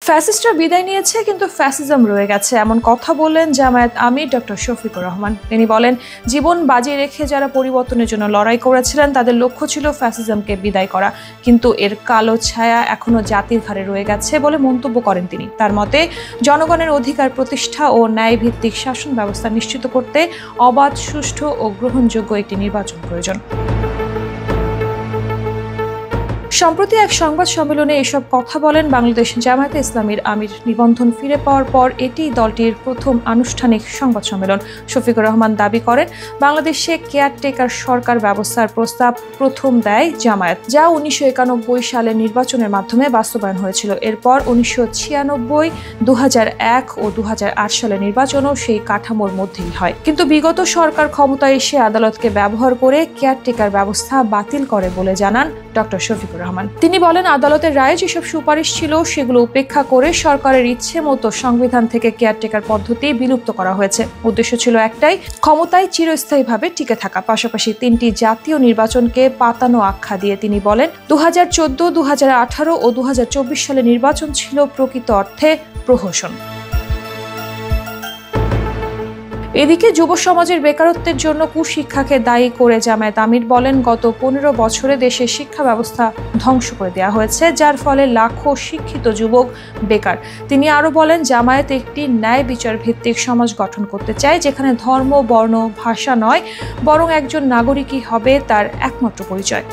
ফ্যাসিস্টরা বিদায় নিয়েছে কিন্তু ফ্যাসিজম রয়ে গেছে, এমন কথা বললেন জামায়াত আমির ডক্টর শফিকুর রহমান। তিনি বলেন, জীবন বাজি রেখে যারা পরিবর্তনের জন্য লড়াই করেছিলেন তাদের লক্ষ্য ছিল ফ্যাসিজমকে বিদায় করা, কিন্তু এর কালো ছায়া এখনো জাতির ঘাড়ে রয়ে গেছে বলে মন্তব্য করেন তিনি। তার মতে, জনগণের অধিকার প্রতিষ্ঠা ও ন্যায়ভিত্তিক শাসন ব্যবস্থা নিশ্চিত করতে অবাধ, সুষ্ঠু ও গ্রহণযোগ্য একটি নির্বাচন প্রয়োজন। সম্প্রতি এক সংবাদ সম্মেলনে এসব কথা বলেন বাংলাদেশ জামায়াতে ইসলামীর আমির। নিবন্ধন ফিরে পাওয়ার পর এটি দলটির প্রথম আনুষ্ঠানিক সংবাদ সম্মেলন। শফিকুর রহমান দাবি করেন, বাংলাদেশে কেয়ারটেকার সরকার ব্যবস্থার প্রস্তাব প্রথম দেয় জামায়াত, যা 1991 সালে নির্বাচনের মাধ্যমে বাস্তবায়ন হয়েছিল। এরপর 1996, 2001 ও 2008 সালে নির্বাচনও সেই কাঠামোর মধ্যেই হয়। কিন্তু বিগত সরকার ক্ষমতায় এসে আদালতকে ব্যবহার করে কেয়ারটেকার ব্যবস্থা বাতিল করে বলে জানান ডক্টর শফিকুর রহমান। তিনি বলেন, আদালতের রায়ে যেসব সুপারিশ ছিল সেগুলো উপেক্ষা করে সরকারের ইচ্ছে মতো সংবিধান থেকে কেয়ারটেকার পদ্ধতি বিলুপ্ত করা হয়েছে। উদ্দেশ্য ছিল একটাই, ক্ষমতায় চিরস্থায়ীভাবে টিকে থাকা। পাশাপাশি 3টি জাতীয় নির্বাচনকে পাতানো আখ্যা দিয়ে তিনি বলেন, 2014, 2018 ও 2024 সালে নির্বাচন ছিল প্রকৃত অর্থে প্রহসন। এদিকে যুব সমাজের বেকারত্বের জন্য কুশিক্ষাকে দায়ী করে জামায়াত আমির বলেন, গত 15 বছরে দেশের শিক্ষা ব্যবস্থা ধ্বংস করে দেওয়া হয়েছে, যার ফলে লাখো শিক্ষিত যুবক বেকার। তিনি আরো বলেন, জামায়াত একটি ন্যায় বিচার ভিত্তিক সমাজ গঠন করতে চায়, যেখানে ধর্ম, বর্ণ, ভাষা নয়, বরং একজন নাগরিকই হবে তার একমাত্র পরিচয়।